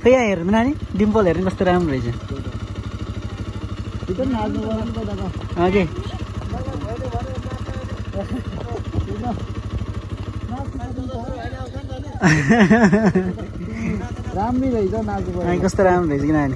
खै यहाँ हेर्नु नानी डिम्पल हेर्नु कस्तो राम्रो रहेछ ओके राम्रै रहेछ नाचेको कस्तो राम्रो रहेछ कि नानी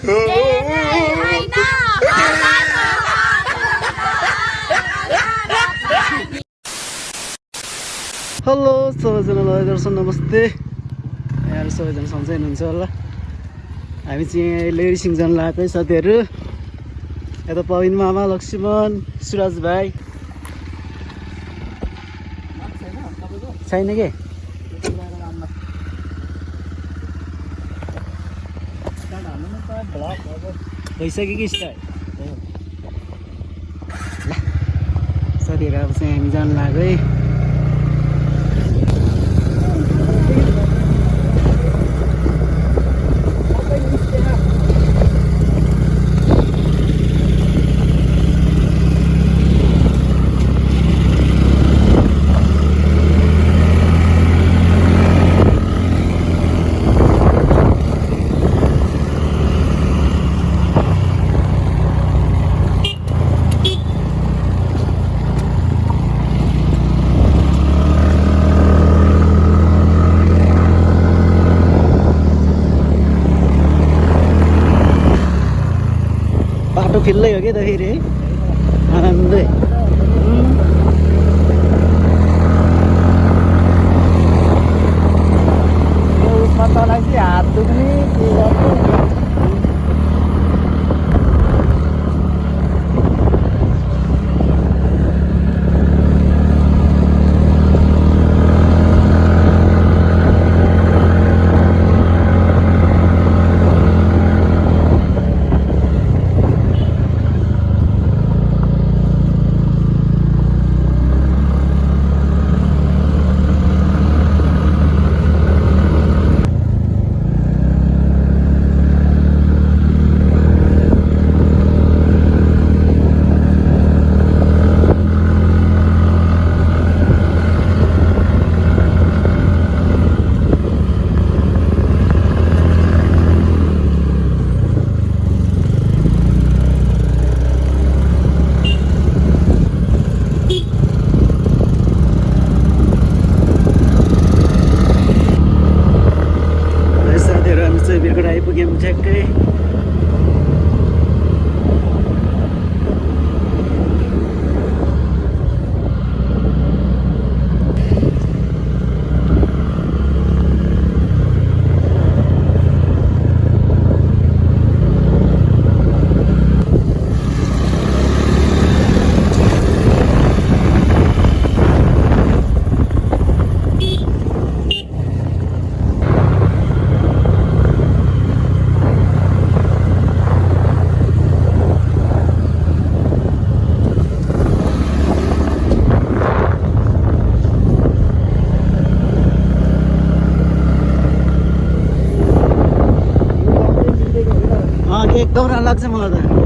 No. हेलो सबैजनालाई दर्शन नमस्ते यहाँहरू सबैजना सन्चै हुनुहुन्छ होला हामी चाहिँ यहाँ लेरिसिङ जान लागेको साथीहरू यता पविन मामा लक्ष्मण सुराज भाइ छैन के भइसक्यो कि स्टार्ट साथीहरू अब चाहिँ हामी जानु लाग्यो है बाटो फिल्लै हो कि त फेरि है आनन्दै उसमा तँलाई चाहिँ हात दुख्ने के गर्नु आइपुग्यौँ ठ्याक्कै एकदम राम्रो लाग्छ मलाई त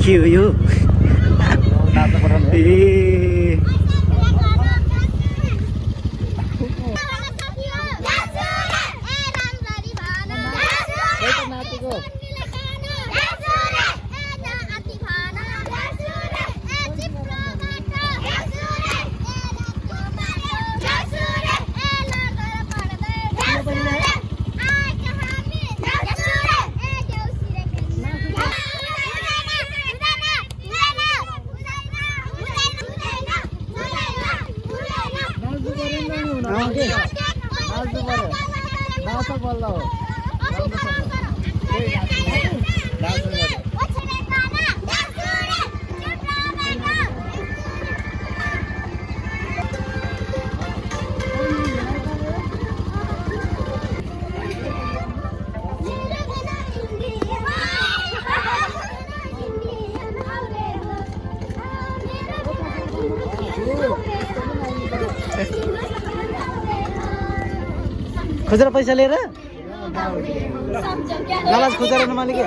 के हो यो हो खोजेर पैसा लिएर गालाज खोजेर नमालिक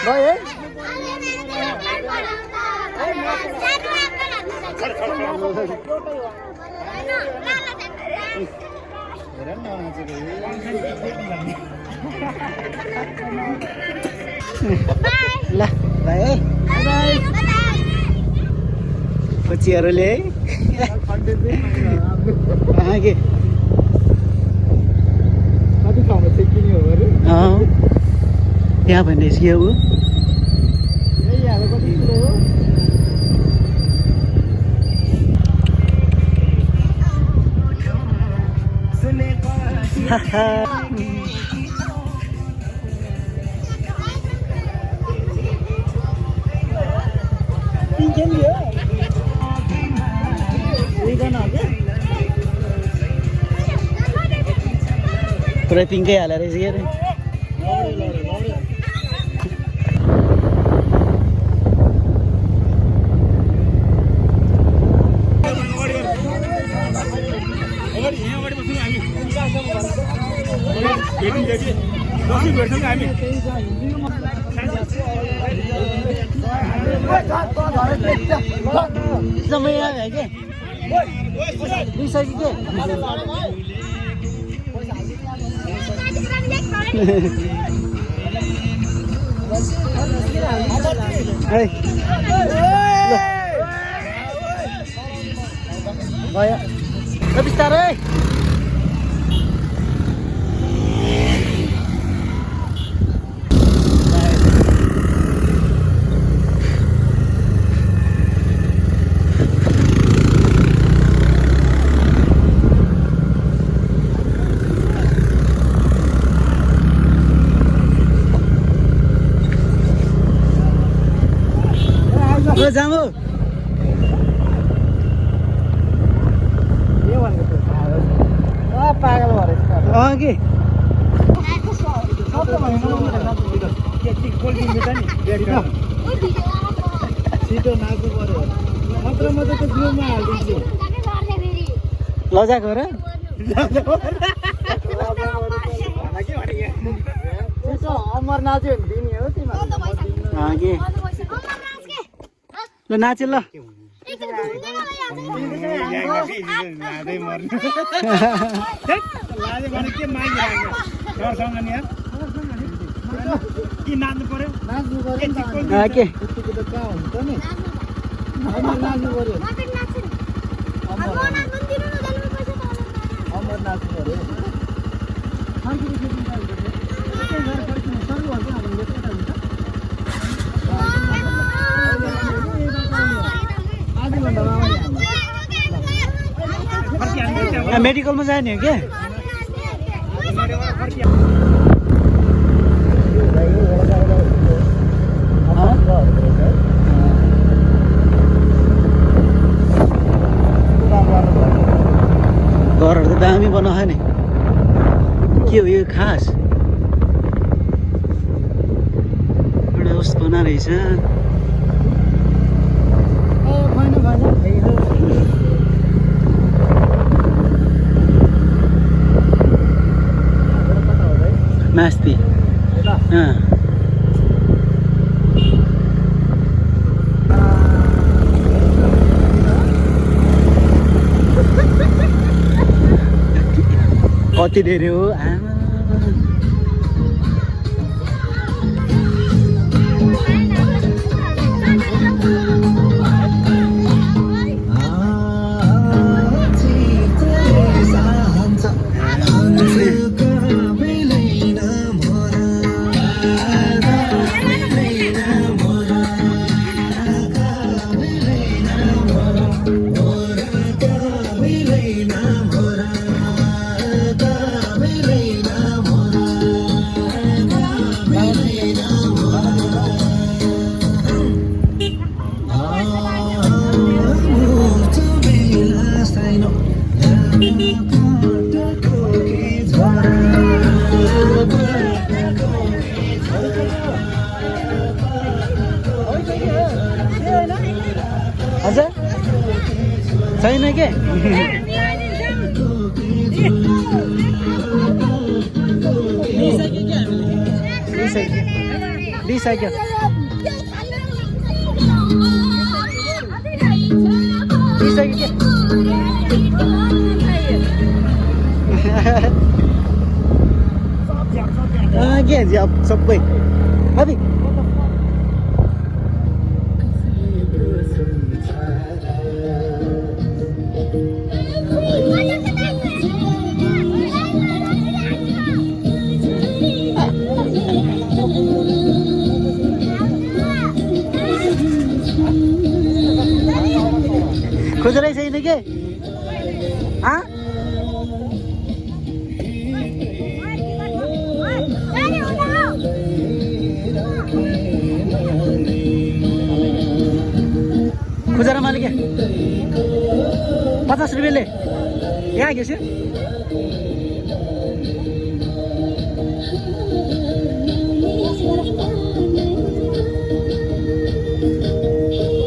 भयो है ल बाई है कोचीहरूले है के कति ठाउँमा सिकिने हो अरे यहाँ भन्ने के हो यही हाल कति किलो हो पुरै पिङ्कै हालेर रहेछ के अरे समय आयो के लिइसक्यो के भयो बिस्तारै जामु पागल भएर कि छिटो नाच्नु पर्यो मात्र मात्रै त जिउमा हालिदिन्छु लजाको र अमर नाच्यो भने दिने हो तिमीहरू के ल नाचे ल नाच्नु पर्यो के यतिको त कहाँ हुन्छ नि अमर नाच्नु पर्यो अमर नाच्नु पर्यो मेडिकलमा जाने हो क्या घरहरू त दामी बनायो नि के हो यो खास एउटा उस बना रहेछ मास्ती कति धेरै हो हजुर छैन के लिइसक्यो के अब सबै भाबी खोजेरै छैन के खुजेर मालिक 50 रुपियाँले यहाँ गेछ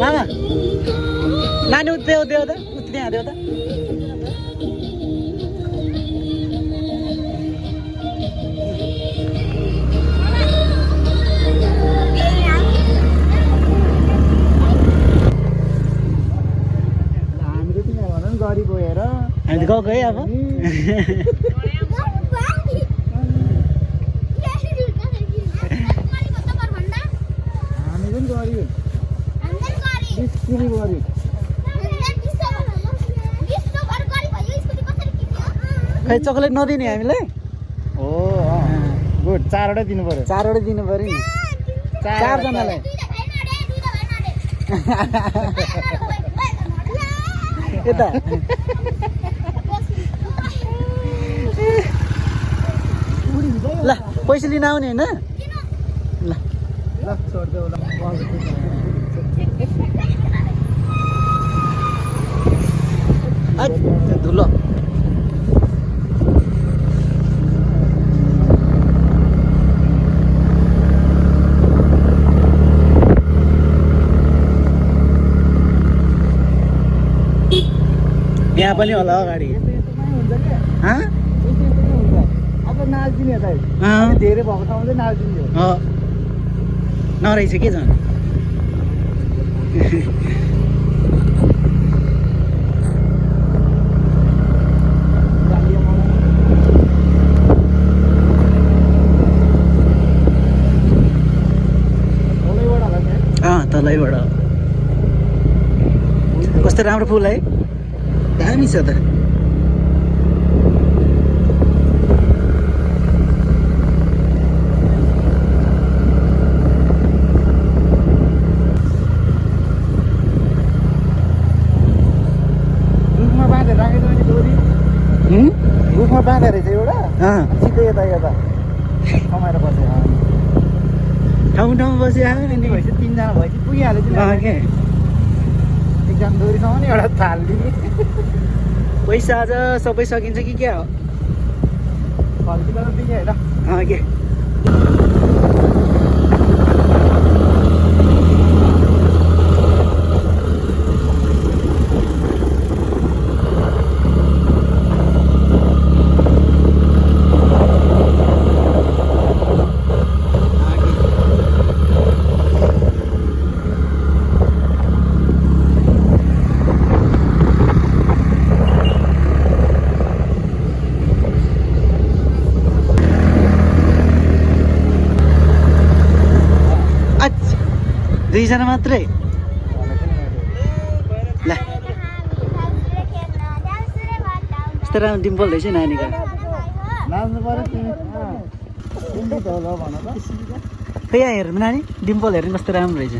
मामा नानी देऊ देऊ त उति यहाँ देऊ त गरी गएर हामी त गएको है अब हामी पनि गऱ्यो 20 किलो गऱ्यो खै चक्लेट नदिने हामीलाई हो गुड 4 वटा दिनु पर्यो 4 वटा दिनु पर्यो नि 4 जनालाई यता ल पैसा लिन आउने होइन ल ल छोड्देऊ ल धुलो यहाँ पनि होला अगाडि अब नाच्दिने त धेरै भएको ठाउँ चाहिँ नाच्दिने हो नरहेछ के झन् तलैबाट कस्तो राम्रो फुल है दामी छ त रुखमा बाँधेर राखेको नि डोरी रुखमा बाँधेर रहेछ एउटा सिधै यता यता कमाएर बसेको ठाउँ ठाउँमा बस्यो भएपछि 3 जना भएपछि पुगिहाल्यो के एकजना डोरीसँग नि एउटा थालिदिने पैसा आज सबै सकिन्छ कि क्या हो फर्किँदा त दिने होइन के दुईजना मात्रै ल यस्तो राम्रो डिम्पल रहेछ नानीको नाच्नु पर्यो तिमी होला भन त खै यहाँ हेर्नु नानी डिम्पल हेर्नु कस्तो राम्रो रहेछ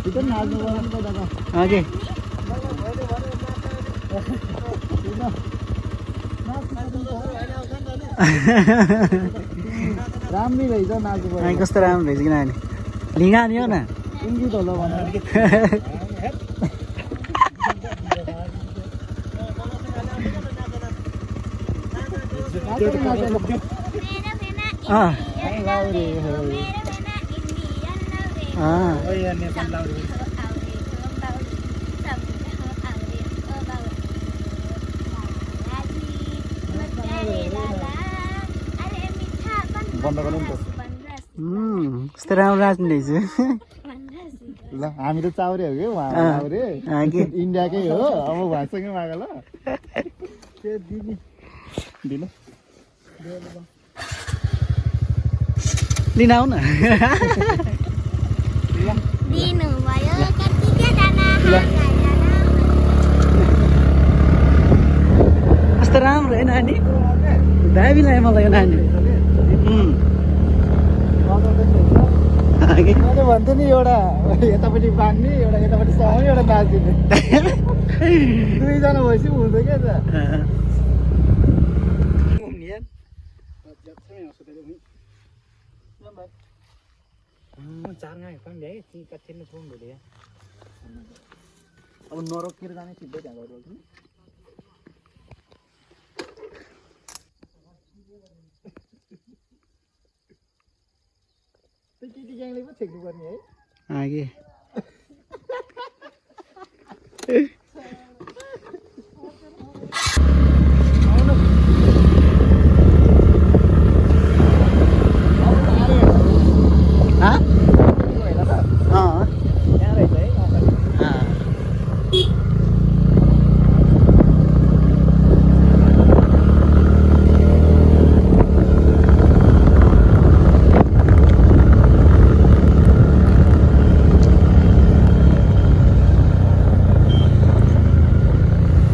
त्यो नाच्नु पर्यो नि त दादा के राम्रै रहेछ नाच्नु पर्यो कस्तो राम्रो रहेछ कि नानी लिङा नि हो न इङ्गित होला भनेर अँ बन्द गर्नु नि त कस्तो राम्रो नाच्नु रहेछ ल हामी त चाउरे हो कि उहाँ चाउरे इन्डियाकै हो अब उहाँसँगै माग ल दिनु लिन आऊ न कस्तो राम्रो है नानी दामी लाग्यो मलाई यो नानी मैले भन्थेँ नि एउटा यतापट्टि बाँध्ने एउटा यतापट्टि सहने एउटा नाचिदिने दुईजना भएपछि हुँदैन क्या त अब नरोकेर जाने सिधै त्यहाँ गएर त्यो केटी ग्याङले पो छेक्नु पर्ने है आगे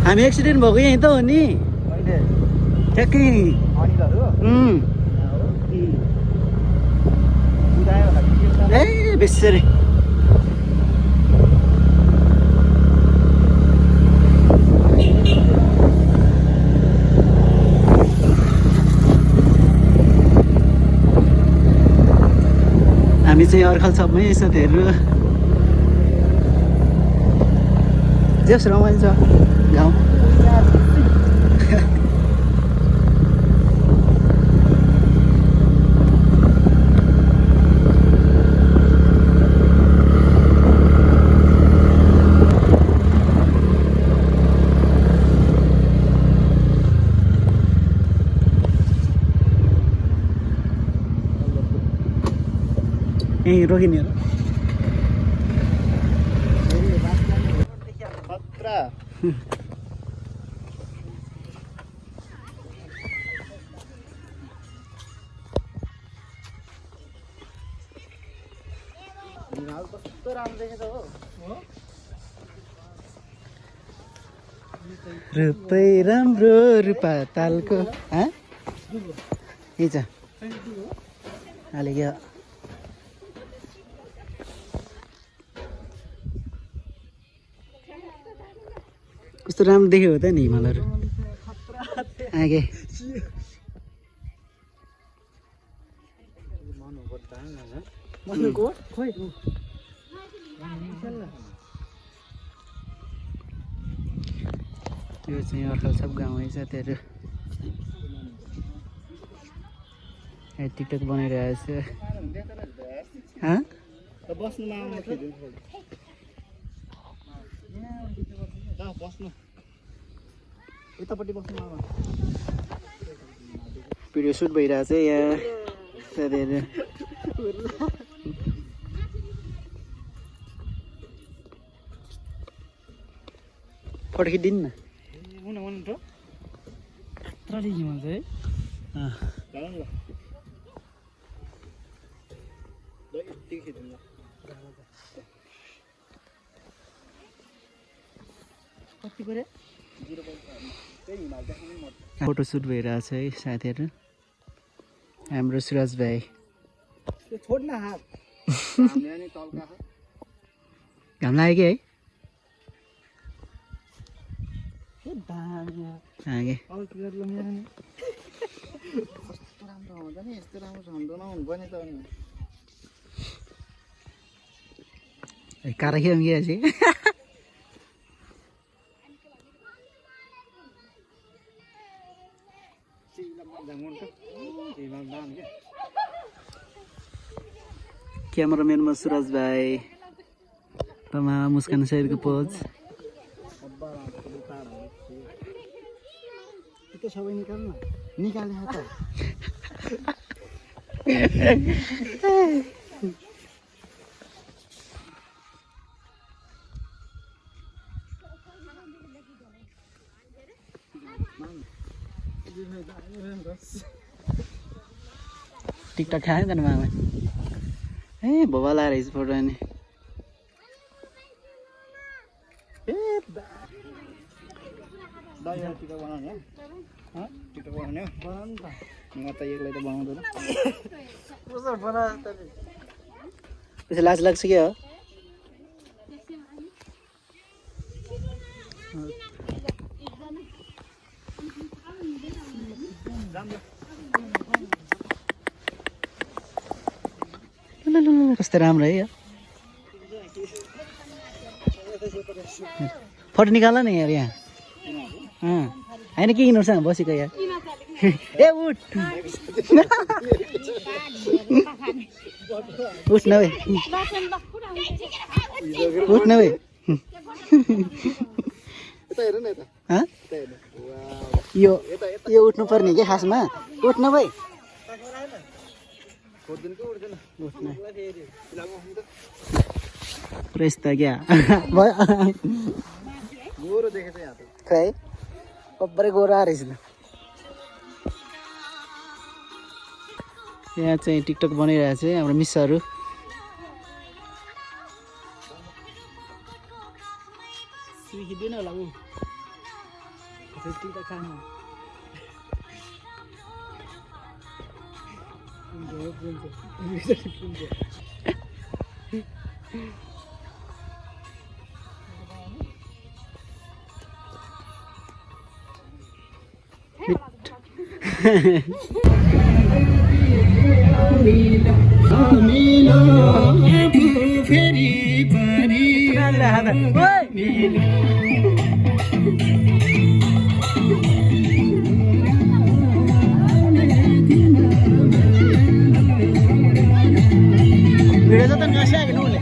हामी एक्सिडेन्ट भएको यहीँ त हो नि ठ्याक्कै ए बेसरी हामी चाहिँ अर्खाल छपमै साथीहरू जेस रमाइलो छ गाउँ यहीँ रोकिने हो खतरा कस्तो राम्रो देखेछ हो रूपै राम्रो रूपा तालको यही छ हालेको कस्तो राम्रो देख्यो हो त नि हिमालहरू आगे यो चाहिँ अर्खाल सब गाउँ है साथीहरू टिकटक बनाइरहेको छ बस्नु यतापट्टि बस्नु भिडियो सुट भइरहेको छ यहाँ साथीहरू फोटो खिचिदिनु न फोटो सुट भइरहेको छ है साथीहरू हाम्रो सुरज भाइ घाम लाग्यो कि है कारा खेम गया जी क्यामेराम्यानमा सुरज भाइ तमा मुस्कान साइडको पोज सबै निकाल्नु निकाले त टिकटक खायो त मामा ए भोवा लाएर रहेछ फोटो अनि टिकटक बनाउने टिकटक बनाउने बनाउनु त म त एक्लै त बनाउँदैन त्यसै लाज लाग्छ क्या हो कस्तो राम्रो है यो फोटो निकाल न यार यहाँ होइन के किन्नुपर्छ बसेको यार ए उठ उठ न भाइ उठ न भाइ यो उठ्नु पर्ने क्या खासमा उठ्नु भाइ पुरा यस्ता क्या गोरो देखेछ यहाँ त खै कब्बरै गोरो आएर रहेछ यहाँ चाहिँ टिकटक बनाइरहेको छ हाम्रो मिसहरू खिच्दैन होला ऊ टिकटक खानु भिडियो त नसा हेर्नु उसले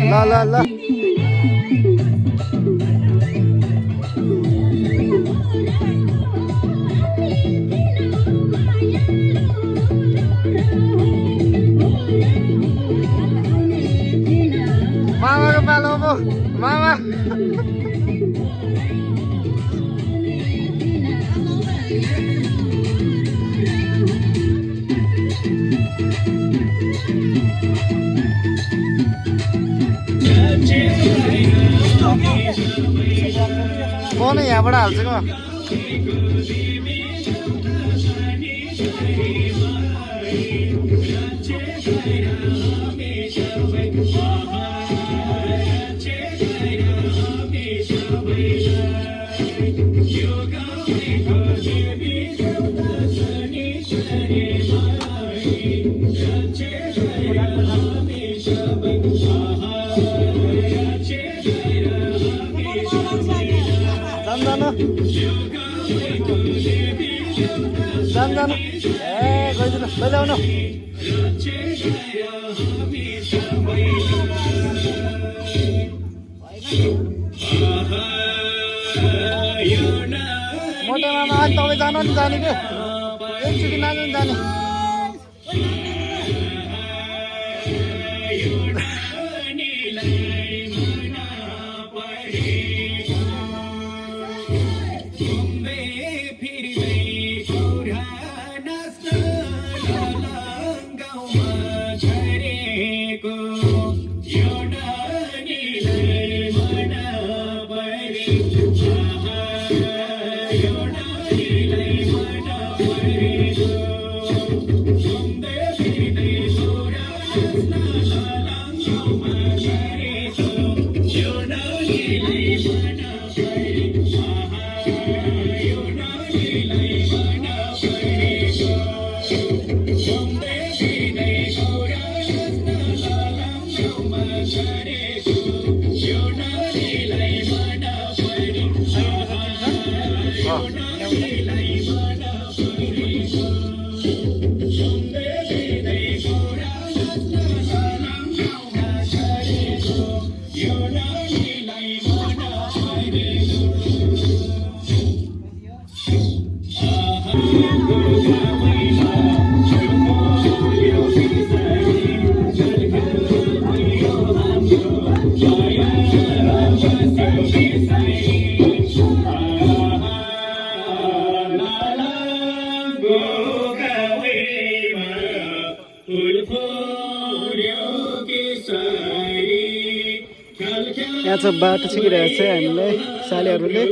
ल ल ल मामाको पालो पो मामा म नै यहाँबाट हाल्छु म जानु ए गइदिनु कहिले आउनु मोटो मामा अहिले तपाईँ जानु नि जाने के एकचोटि नाच्नु नि जाने यहाँ चाहिँ बाटो छिकिरहेको छ हामीलाई सालीहरूले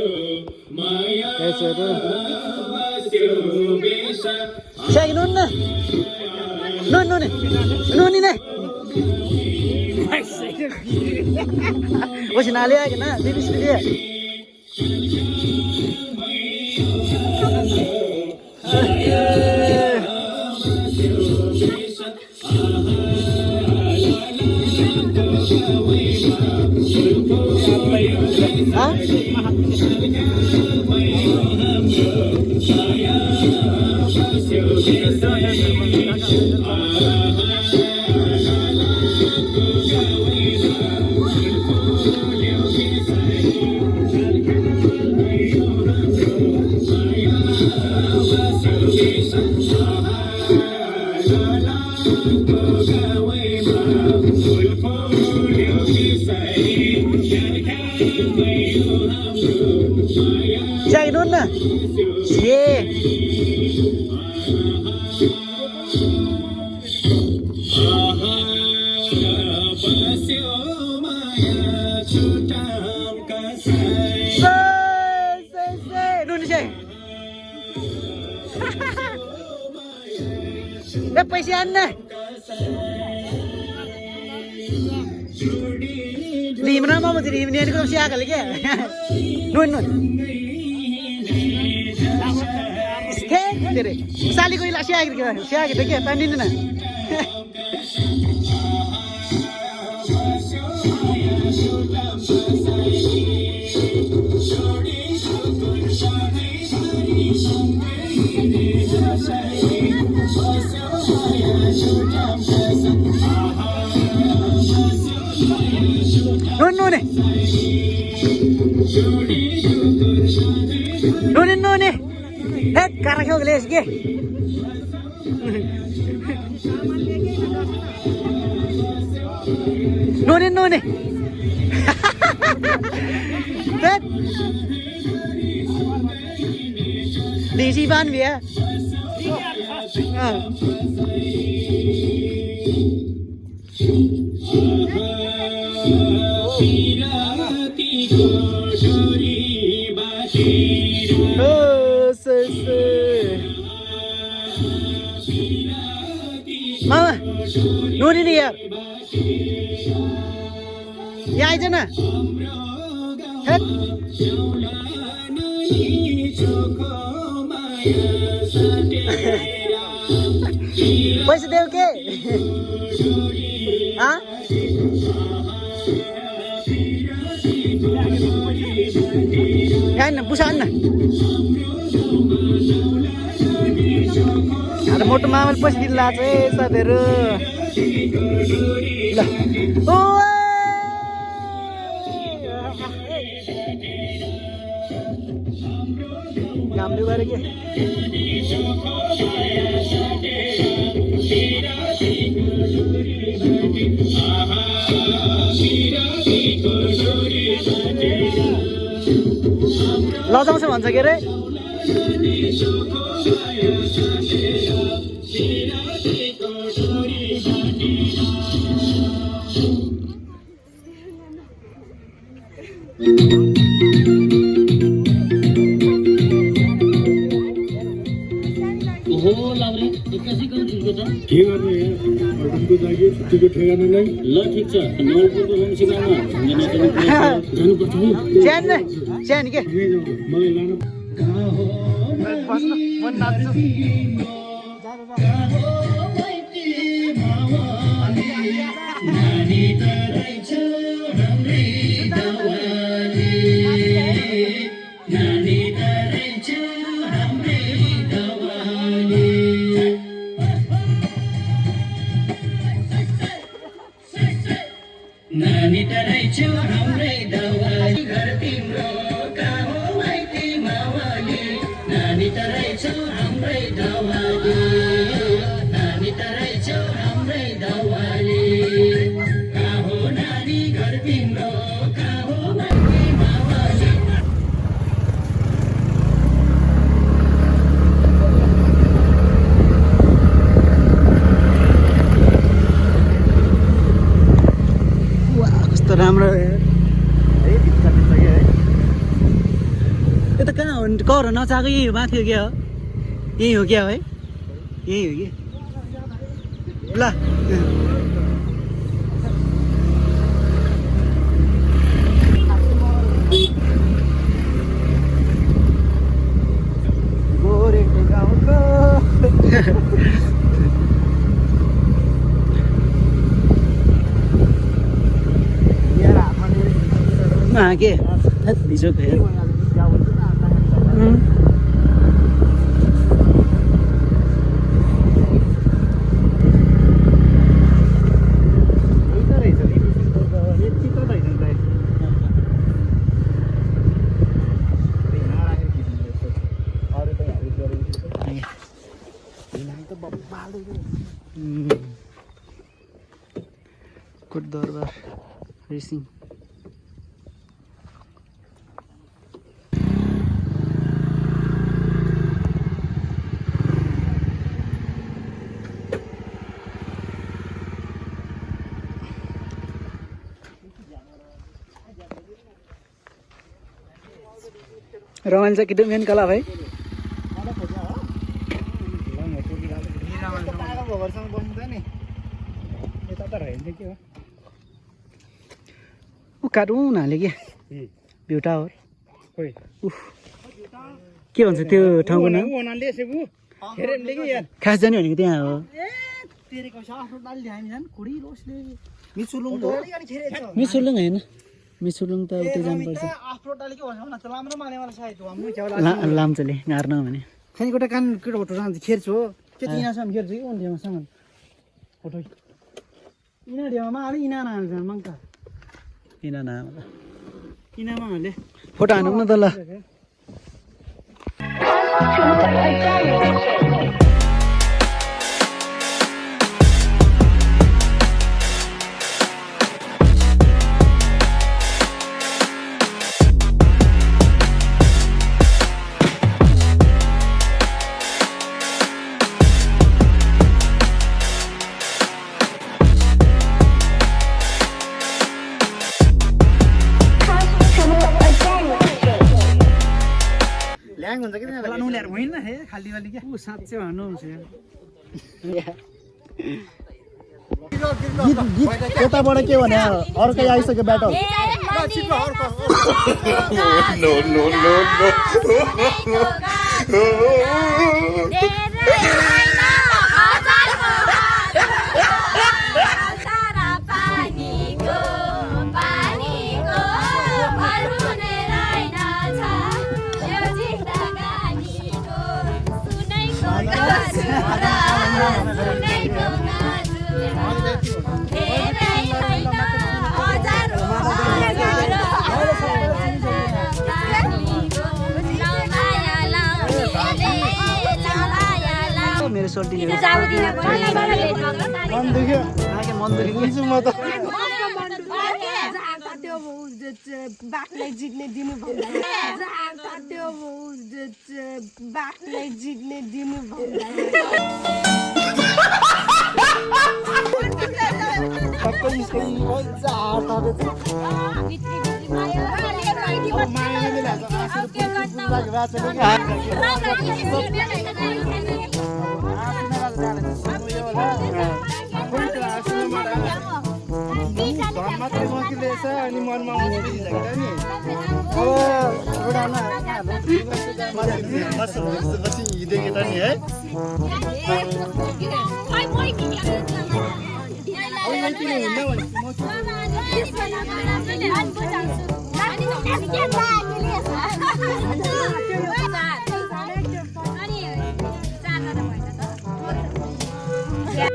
नुन नुनी नै ओसी नाले आएन 20 रुपियाँ chạy luôn nè yeah. Luôn đi Đắp पैसे ăn này Limna mau jadi ini ada kau siapa lagi? Nun. Steak deh. Sali kau ilah siapa gitu ke? Pandin na. Nun. Hei, karang kau geles ke? Nun. Hei. Di si ban dia. Mama, Nun ini ya. Ya aja na. Het. पैसे देऊ के हाँ यहाँ न पुसा न ada मोटो मामल पैसे दिन लाग्छ है साथीहरु ल कामले गरे के लजाउँछ भन्छ के रे के गर्ने यहाँ छुट्टीको ठेगाना नै ल ठिक छ नौलपुरको होमस्टेमा च्यान के बस्नु म नाच्छु नानी तरै छु हाम्रै दवाली घर तिम्रो कहाँ हो माइती मावाली नानी तरै छु हाम्रै दवाली नानी तरै छु हाम्रै दवाली कहाँ हो नानी घर तिम्रो कहाँ हो माइती मावाली कस्तो राम्रो है यता कहाँ हो कर नचाएको यही हो माथि हो क्या हो यही हो क्या है यही हो कि ल गोरेको गाउँको के भिजो फेर कोट दरबार रेसिङ रमाइलो छ कि मेन कला भाइ काटौँ न हाले के भ्यू टावर के भन्छ त्यो ठाउँको नाम खास जाने भनेको त्यहाँ हो मिसुलुङ होइन मिसुलुङ त उतै जानुपर्छ लाम्चोले गार्न भने खानेकोटा कान केटा फोटो जान्छ खेर्छु हो के चाहिँ यहाँसम्म खेर्छु कि ओन्ठेमा सामान फोटो इना ढेउमा अलि इना नहाल्छ मङ्का इनामा हाले फोटो हानौँ न त ल ल्याङ हुन्छ कि ल्याएर होइन हे खाली वाली क्या साँच्चै भन्नुहुन्छ यताबाट के भने अर्कै आइसक्यो ब्याटल मेरो सोल्टी मन दुख्यो मन दुख्यो म त बाघलाई जित्ने दिनु त्यो बाघलाई जित्ने दिनु मात्रै रहेछ अनि मनमा बेसी छ कि नि अब बुढामा बसी हिँड्दै केटा नि है अब यही किन हिँड्न भने म